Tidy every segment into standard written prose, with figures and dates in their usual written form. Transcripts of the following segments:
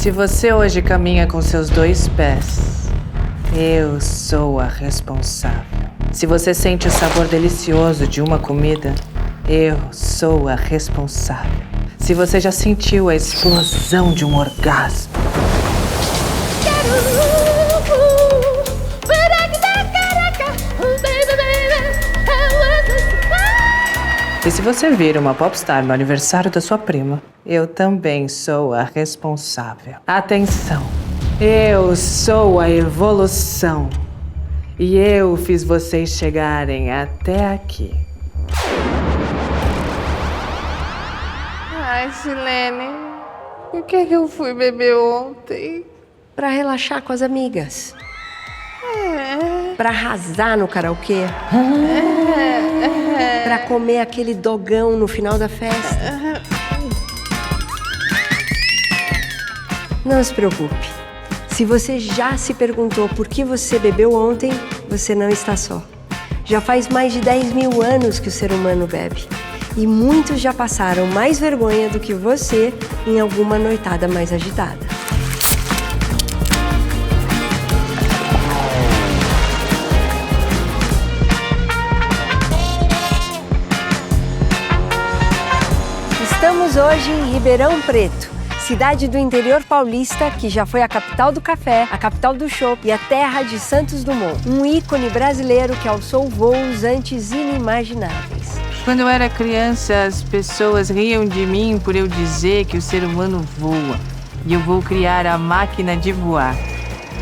Se você hoje caminha com seus 2 pés, eu sou a responsável. Se você sente o sabor delicioso de uma comida, eu sou a responsável. Se você já sentiu a explosão de um orgasmo, e se você vira uma popstar no aniversário da sua prima, eu também sou a responsável. Atenção! Eu sou a evolução. E eu fiz vocês chegarem até aqui. Ai, Silene, por que eu fui beber ontem? Pra relaxar com as amigas. Pra arrasar no karaokê. Pra comer aquele dogão no final da festa. Não se preocupe. Se você já se perguntou por que você bebeu ontem, você não está só. Já faz mais de 10 mil anos que o ser humano bebe. E muitos já passaram mais vergonha do que você em alguma noitada mais agitada. Estamos hoje em Ribeirão Preto, cidade do interior paulista que já foi a capital do café, a capital do chopp e a terra de Santos Dumont. Um ícone brasileiro que alçou voos antes inimagináveis. Quando eu era criança, as pessoas riam de mim por eu dizer que o ser humano voa. E eu vou criar a máquina de voar.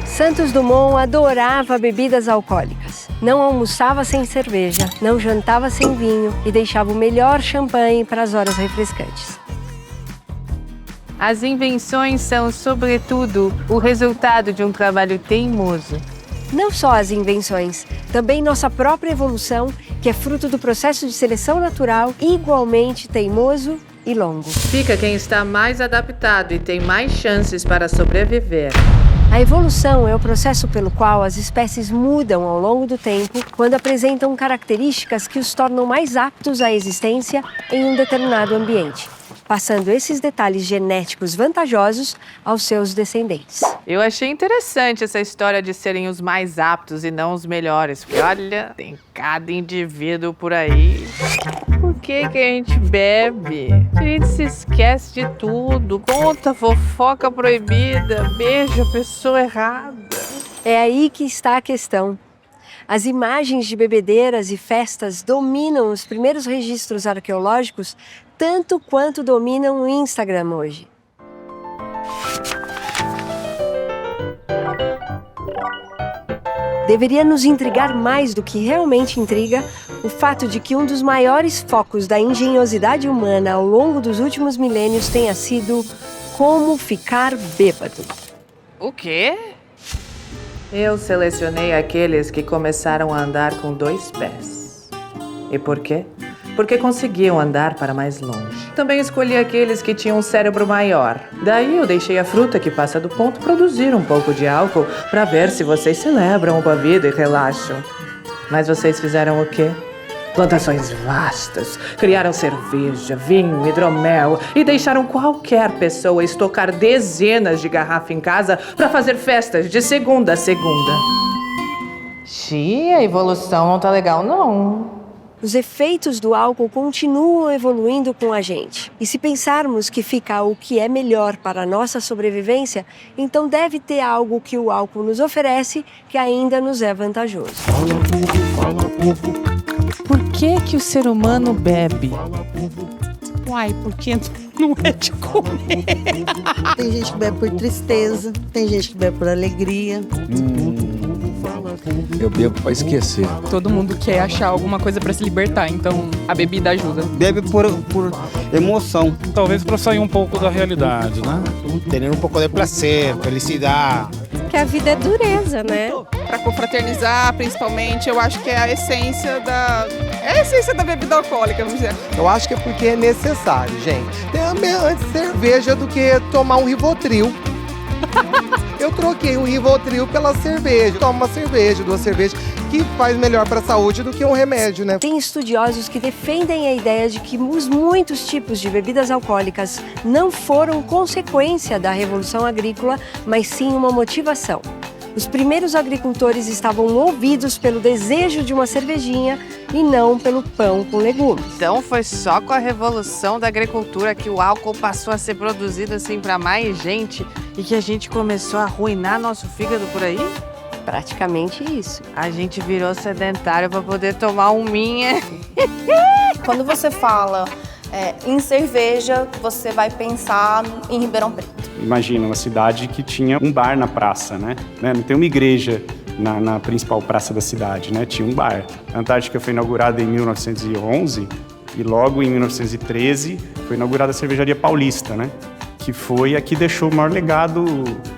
Santos Dumont adorava bebidas alcoólicas. Não almoçava sem cerveja, não jantava sem vinho e deixava o melhor champanhe para as horas refrescantes. As invenções são, sobretudo, o resultado de um trabalho teimoso. Não só as invenções, também nossa própria evolução, que é fruto do processo de seleção natural, igualmente teimoso e longo. Fica quem está mais adaptado e tem mais chances para sobreviver. A evolução é o processo pelo qual as espécies mudam ao longo do tempo quando apresentam características que os tornam mais aptos à existência em um determinado ambiente, passando esses detalhes genéticos vantajosos aos seus descendentes. Eu achei interessante essa história de serem os mais aptos e não os melhores, porque olha, tem cada indivíduo por aí. Por que a gente bebe? A gente se esquece de tudo, conta fofoca proibida, beija a pessoa errada. É aí que está a questão. As imagens de bebedeiras e festas dominam os primeiros registros arqueológicos tanto quanto dominam o Instagram hoje. Deveria nos intrigar mais do que realmente intriga o fato de que um dos maiores focos da engenhosidade humana ao longo dos últimos milênios tenha sido como ficar bêbado. O quê? Eu selecionei aqueles que começaram a andar com 2 pés. E por quê? Porque conseguiam andar para mais longe. Também escolhi aqueles que tinham um cérebro maior. Daí eu deixei a fruta que passa do ponto produzir um pouco de álcool para ver se vocês celebram com a vida e relaxam. Mas vocês fizeram o quê? Plantações vastas, criaram cerveja, vinho, hidromel e deixaram qualquer pessoa estocar dezenas de garrafas em casa para fazer festas de segunda a segunda. Xi, a evolução não tá legal, não. Os efeitos do álcool continuam evoluindo com a gente. E se pensarmos que fica o que é melhor para a nossa sobrevivência, então deve ter algo que o álcool nos oferece que ainda nos é vantajoso. Por que o ser humano bebe? Uai, porque não é de comer. Tem gente que bebe por tristeza, tem gente que bebe por alegria. Eu bebo pra esquecer. Todo mundo quer achar alguma coisa pra se libertar, então a bebida ajuda. Bebe por emoção. Talvez para sair um pouco da realidade, né? Ter um pouco de prazer, felicidade. Que a vida é dureza, né? Pra confraternizar, principalmente, eu acho que é a essência da bebida alcoólica, vamos dizer. Eu acho que é porque é necessário, gente. Tem a mesma cerveja do que tomar um Rivotril. Eu troquei um Rivotril pela cerveja. Tomo uma cerveja, 2 cervejas, que faz melhor para a saúde do que um remédio, né? Tem estudiosos que defendem a ideia de que os muitos tipos de bebidas alcoólicas não foram consequência da Revolução Agrícola, mas sim uma motivação. Os primeiros agricultores estavam movidos pelo desejo de uma cervejinha e não pelo pão com legumes. Então foi só com a revolução da agricultura que o álcool passou a ser produzido assim para mais gente e que a gente começou a arruinar nosso fígado por aí? Praticamente isso. A gente virou sedentário para poder tomar um minha. Quando você fala em cerveja, você vai pensar em Ribeirão Preto. Imagina uma cidade que tinha um bar na praça, né? Não tem uma igreja na principal praça da cidade, né? Tinha um bar. A Antártica foi inaugurada em 1911 e logo em 1913 foi inaugurada a Cervejaria Paulista, né? Que foi a que deixou o maior legado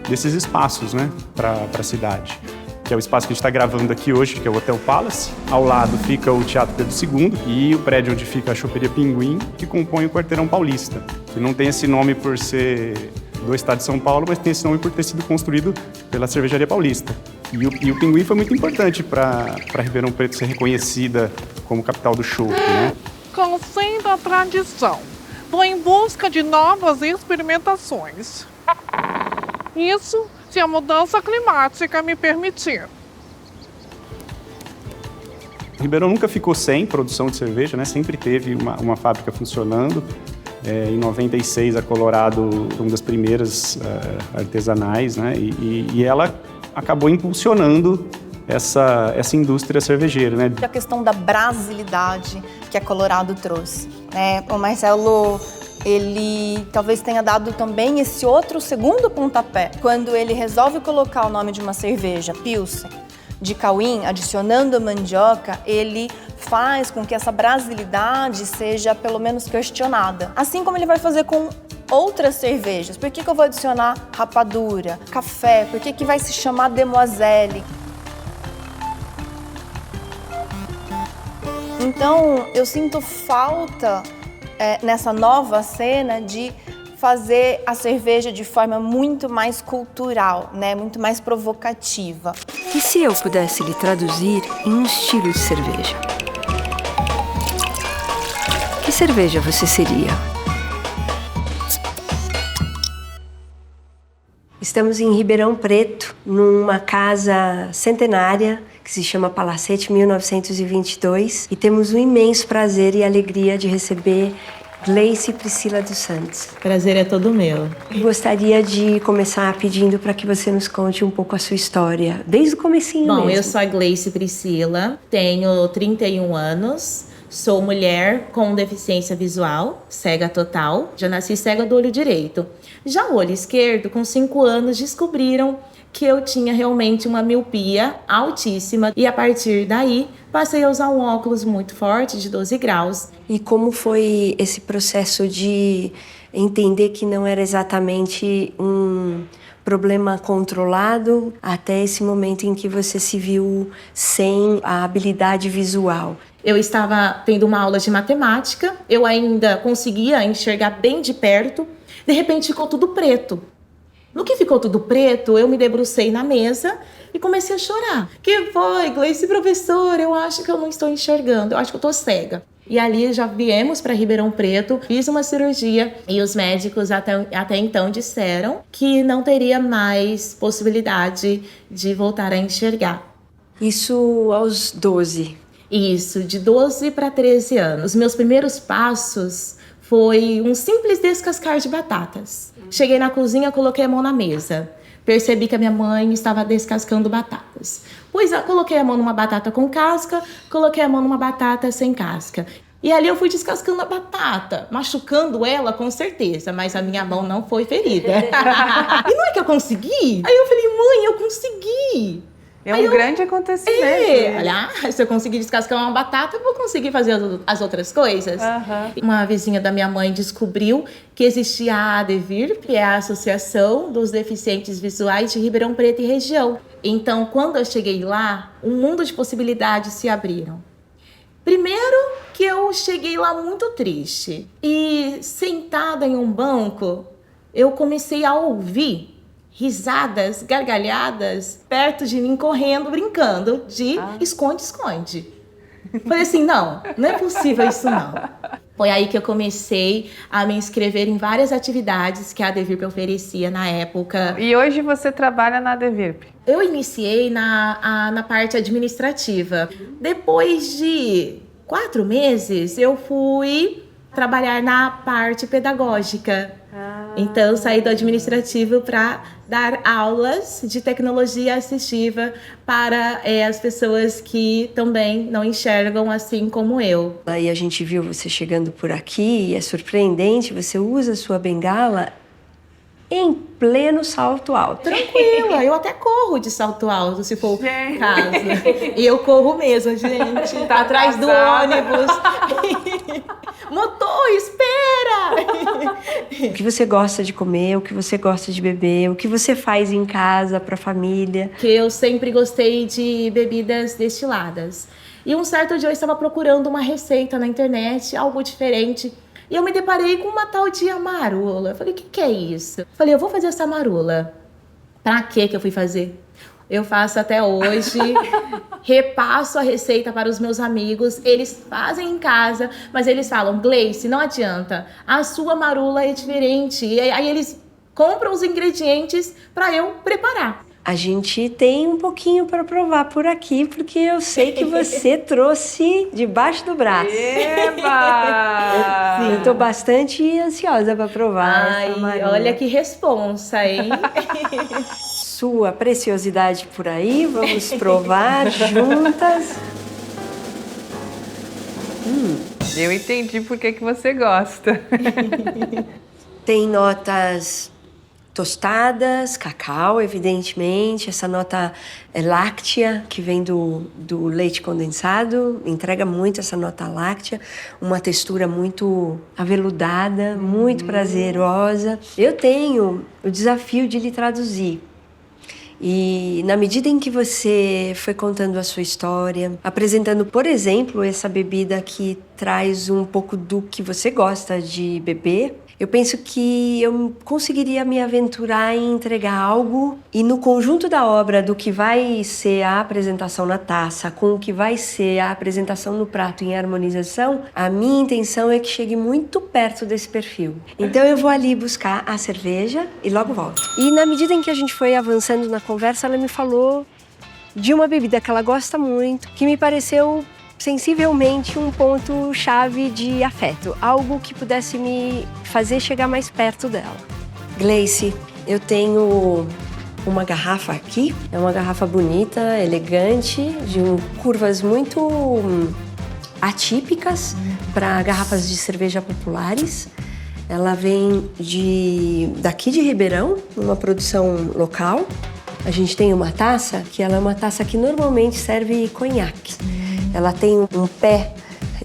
desses espaços, né? Para a cidade. Que é o espaço que a gente está gravando aqui hoje, que é o Hotel Palace. Ao lado fica o Teatro Pedro II e o prédio onde fica a Choperia Pinguim, que compõe o Quarteirão Paulista. Que não tem esse nome por ser do estado de São Paulo, mas tem esse nome por ter sido construído pela Cervejaria Paulista. E o Pinguim foi muito importante para Ribeirão Preto ser reconhecida como capital do chopp, né? Conhecendo a tradição, vou em busca de novas experimentações. Isso se a mudança climática me permitir. Ribeirão nunca ficou sem produção de cerveja, né? Sempre teve uma fábrica funcionando. Em 96, a Colorado foi uma das primeiras artesanais, né? E ela acabou impulsionando essa indústria cervejeira, né? A questão da brasilidade que a Colorado trouxe, né? O Marcelo, ele talvez tenha dado também esse outro segundo pontapé, quando ele resolve colocar o nome de uma cerveja, Pilsen, de Cauim, adicionando a mandioca, ele faz com que essa brasilidade seja pelo menos questionada. Assim como ele vai fazer com outras cervejas. Por que eu vou adicionar rapadura, café? Por que vai se chamar Demoiselle? Então, eu sinto falta nessa nova cena de fazer a cerveja de forma muito mais cultural, né? Muito mais provocativa. E se eu pudesse lhe traduzir em um estilo de cerveja? Que cerveja você seria? Estamos em Ribeirão Preto, numa casa centenária que se chama Palacete 1922 e temos o imenso prazer e alegria de receber Gleice Priscila dos Santos. Prazer é todo meu. Gostaria de começar pedindo para que você nos conte um pouco a sua história, desde o comecinho mesmo. Bom, eu sou a Gleice Priscila, tenho 31 anos, sou mulher com deficiência visual, cega total, já nasci cega do olho direito. Já o olho esquerdo, com 5 anos, descobriram que eu tinha realmente uma miopia altíssima e a partir daí passei a usar um óculos muito forte de 12 graus. E como foi esse processo de entender que não era exatamente um problema controlado até esse momento em que você se viu sem a habilidade visual? Eu estava tendo uma aula de matemática, eu ainda conseguia enxergar bem de perto, de repente ficou tudo preto. No que ficou tudo preto, eu me debrucei na mesa e comecei a chorar. Que foi, Gleice, professor, eu acho que eu não estou enxergando, eu acho que eu estou cega. E ali já viemos para Ribeirão Preto, fiz uma cirurgia e os médicos até então disseram que não teria mais possibilidade de voltar a enxergar. Isso aos 12? Isso, de 12 para 13 anos. Os meus primeiros passos foi um simples descascar de batatas. Cheguei na cozinha, coloquei a mão na mesa. Percebi que a minha mãe estava descascando batatas. Pois coloquei a mão numa batata com casca, coloquei a mão numa batata sem casca. E ali eu fui descascando a batata, machucando ela com certeza, mas a minha mão não foi ferida. E não é que eu consegui? Aí eu falei, mãe, eu consegui! É um grande acontecimento. Olha, se eu conseguir descascar uma batata, eu vou conseguir fazer as outras coisas. Uma vizinha da minha mãe descobriu que existia a ADVIR, que é a Associação dos Deficientes Visuais de Ribeirão Preto e região. Então, quando eu cheguei lá, um mundo de possibilidades se abriram. Primeiro que eu cheguei lá muito triste e sentada em um banco, eu comecei a ouvir risadas, gargalhadas, perto de mim, correndo, brincando de esconde-esconde. Falei assim, não é possível isso não. Foi aí que eu comecei a me inscrever em várias atividades que a Adevirp oferecia na época. E hoje você trabalha na Adevirp? Eu iniciei na parte administrativa. Depois de 4 meses, eu fui trabalhar na parte pedagógica. Então, saí do administrativo para dar aulas de tecnologia assistiva para as pessoas que também não enxergam assim como eu. Aí a gente viu você chegando por aqui e é surpreendente, você usa a sua bengala em pleno salto alto. Tranquila, eu até corro de salto alto, se for o caso. E eu corro mesmo, gente. Tá atrás do ônibus. Motor, espera! O que você gosta de comer, o que você gosta de beber, o que você faz em casa para a família. Que eu sempre gostei de bebidas destiladas. E um certo dia eu estava procurando uma receita na internet, algo diferente. E eu me deparei com uma tal de marula. Eu falei, o que é isso? Eu falei, eu vou fazer essa marula. Pra que eu fui fazer? Eu faço até hoje, repasso a receita para os meus amigos, eles fazem em casa, mas eles falam, Gleice, não adianta, a sua marula é diferente. E aí eles compram os ingredientes para eu preparar. A gente tem um pouquinho para provar por aqui, porque eu sei que você trouxe debaixo do braço. Eba! Eu tô bastante ansiosa para provar essa marula. Olha que responsa, hein? Sua preciosidade por aí, vamos provar juntas. Eu entendi por que você gosta. Tem notas tostadas, cacau, evidentemente. Essa nota láctea, que vem do leite condensado, entrega muito essa nota láctea. Uma textura muito aveludada, muito prazerosa. Eu tenho o desafio de lhe traduzir. E na medida em que você foi contando a sua história, apresentando, por exemplo, essa bebida que traz um pouco do que você gosta de beber, eu penso que eu conseguiria me aventurar em entregar algo e no conjunto da obra do que vai ser a apresentação na taça com o que vai ser a apresentação no prato em harmonização, a minha intenção é que chegue muito perto desse perfil. Então eu vou ali buscar a cerveja e logo volto. E na medida em que a gente foi avançando na conversa, ela me falou de uma bebida que ela gosta muito, que me pareceu sensivelmente um ponto-chave de afeto, algo que pudesse me fazer chegar mais perto dela. Gleice, eu tenho uma garrafa aqui, é uma garrafa bonita, elegante, de curvas muito atípicas para garrafas de cerveja populares. Ela vem daqui de Ribeirão, uma produção local. A gente tem uma taça, que ela é uma taça que normalmente serve conhaque. Ela tem um pé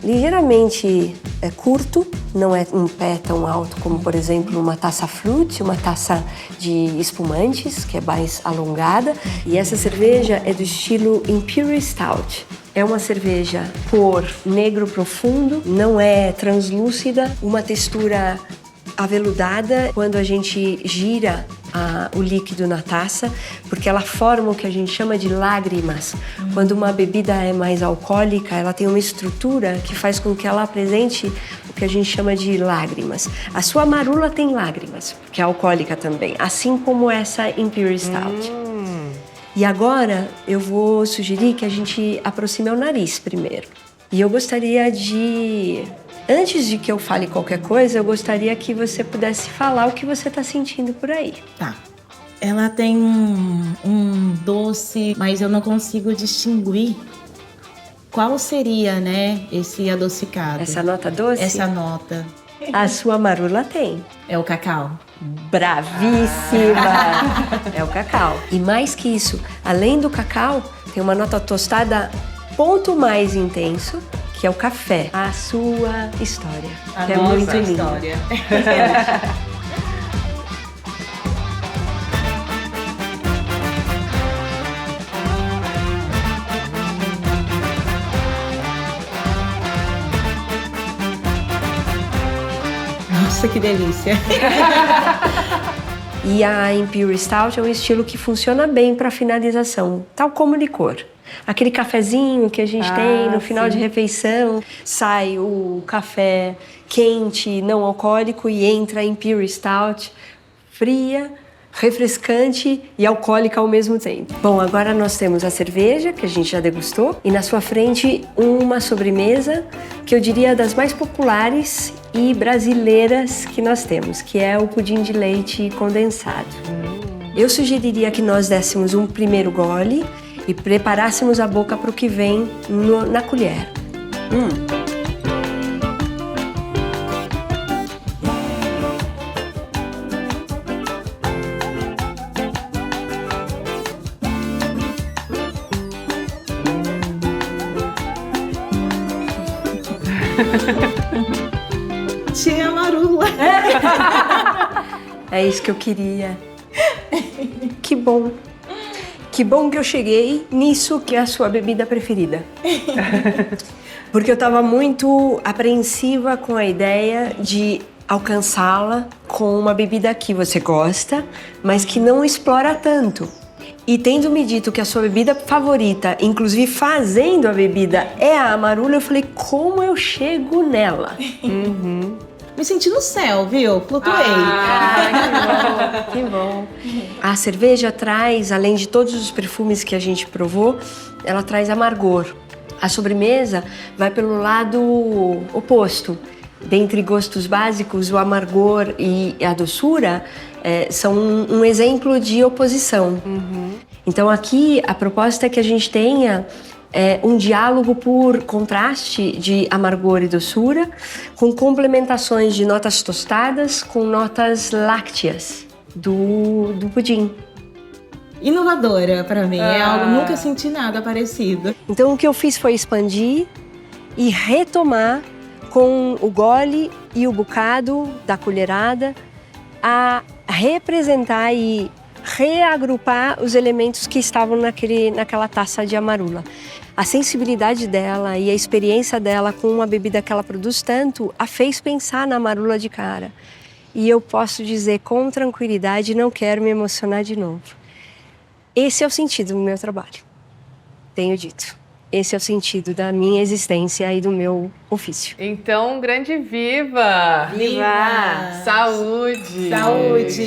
ligeiramente curto, não é um pé tão alto como, por exemplo, uma taça Flute, uma taça de espumantes, que é mais alongada. E essa cerveja é do estilo Imperial Stout. É uma cerveja cor negro profundo, não é translúcida, uma textura aveludada quando a gente gira o líquido na taça, porque ela forma o que a gente chama de lágrimas. Quando uma bebida é mais alcoólica, ela tem uma estrutura que faz com que ela apresente o que a gente chama de lágrimas. A sua marula tem lágrimas, que é alcoólica também, assim como essa Imperial Stout. E agora eu vou sugerir que a gente aproxime o nariz primeiro. E eu gostaria de... Antes de que eu fale qualquer coisa, eu gostaria que você pudesse falar o que você está sentindo por aí. Tá. Ela tem um doce, mas eu não consigo distinguir qual seria, né, esse adocicado. Essa nota doce? Essa nota. A sua marula tem. É o cacau. Bravíssima! É o cacau. E mais que isso, além do cacau, tem uma nota tostada ponto mais intenso, que é o café. A sua história. A é nossa muito linda. História. Nossa, que delícia! E a Imperial Stout é um estilo que funciona bem para finalização, tal como licor. Aquele cafezinho que a gente tem no final de refeição, sai o café quente, não alcoólico e entra a Imperial Stout fria, refrescante e alcoólica ao mesmo tempo. Bom, agora nós temos a cerveja, que a gente já degustou, e na sua frente uma sobremesa que eu diria das mais populares e brasileiras que nós temos, que é o pudim de leite condensado. Eu sugeriria que nós dessemos um primeiro gole e preparássemos a boca para o que vem na colher. Tia Marula. É isso que eu queria. Que bom. Que bom que eu cheguei nisso que é a sua bebida preferida. Porque eu estava muito apreensiva com a ideia de alcançá-la com uma bebida que você gosta, mas que não explora tanto. E tendo me dito que a sua bebida favorita, inclusive fazendo a bebida, é a Amarula, eu falei, como eu chego nela? Me senti no céu, viu? Flutuei. Que bom. A cerveja traz, além de todos os perfumes que a gente provou, ela traz amargor. A sobremesa vai pelo lado oposto. Dentre gostos básicos, o amargor e a doçura são um exemplo de oposição. Então aqui a proposta é que a gente tenha um diálogo por contraste de amargor e doçura, com complementações de notas tostadas com notas lácteas do pudim. Inovadora para mim, é algo, nunca senti nada parecido. Então o que eu fiz foi expandir e retomar com o gole e o bocado da colherada a representar e reagrupar os elementos que estavam naquela taça de Amarula. A sensibilidade dela e a experiência dela com uma bebida que ela produz tanto a fez pensar na Amarula de cara. E eu posso dizer com tranquilidade, não quero me emocionar de novo. Esse é o sentido do meu trabalho, tenho dito. Esse é o sentido da minha existência e do meu ofício. Então, um grande viva! Viva! Saúde! Saúde!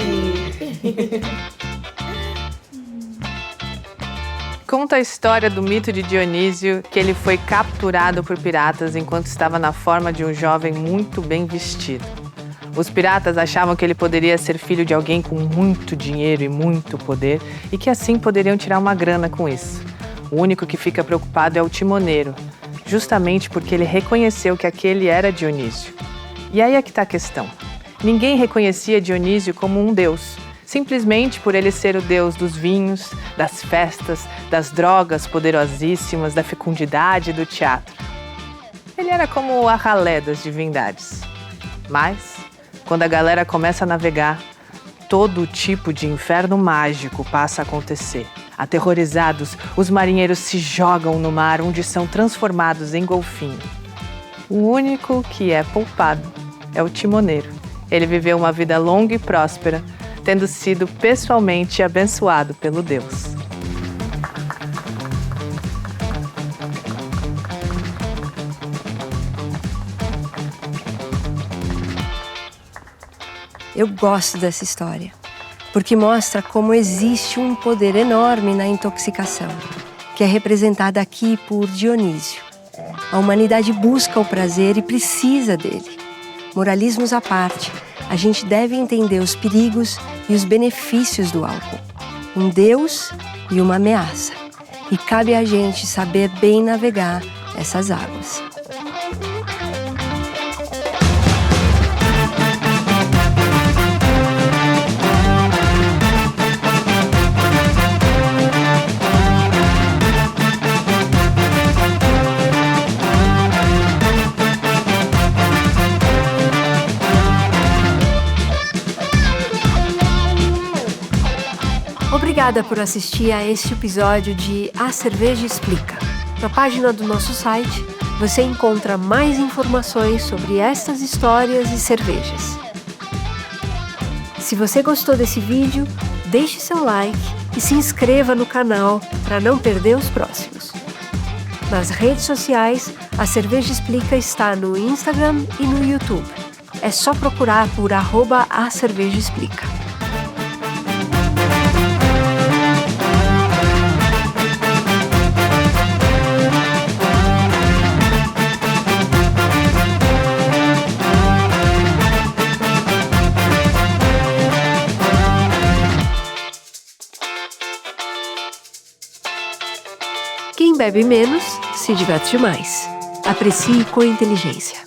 Conta a história do mito de Dionísio, que ele foi capturado por piratas enquanto estava na forma de um jovem muito bem vestido. Os piratas achavam que ele poderia ser filho de alguém com muito dinheiro e muito poder e que assim poderiam tirar uma grana com isso. O único que fica preocupado é o timoneiro, justamente porque ele reconheceu que aquele era Dionísio. E aí é que está a questão. Ninguém reconhecia Dionísio como um deus, simplesmente por ele ser o deus dos vinhos, das festas, das drogas poderosíssimas, da fecundidade e do teatro. Ele era como o ralé das divindades. Mas, quando a galera começa a navegar, todo tipo de inferno mágico passa a acontecer. Aterrorizados, os marinheiros se jogam no mar, onde são transformados em golfinho. O único que é poupado é o timoneiro. Ele viveu uma vida longa e próspera, tendo sido pessoalmente abençoado pelo Deus. Eu gosto dessa história, porque mostra como existe um poder enorme na intoxicação, que é representada aqui por Dionísio. A humanidade busca o prazer e precisa dele. Moralismos à parte, a gente deve entender os perigos e os benefícios do álcool. Um deus e uma ameaça. E cabe a gente saber bem navegar essas águas. Obrigada por assistir a este episódio de A Cerveja Explica. Na página do nosso site, você encontra mais informações sobre estas histórias e cervejas. Se você gostou desse vídeo, deixe seu like e se inscreva no canal para não perder os próximos. Nas redes sociais, a Cerveja Explica está no Instagram e no YouTube. É só procurar por @acervejaexplica. Quem bebe menos, se diverte mais. Aprecie com inteligência.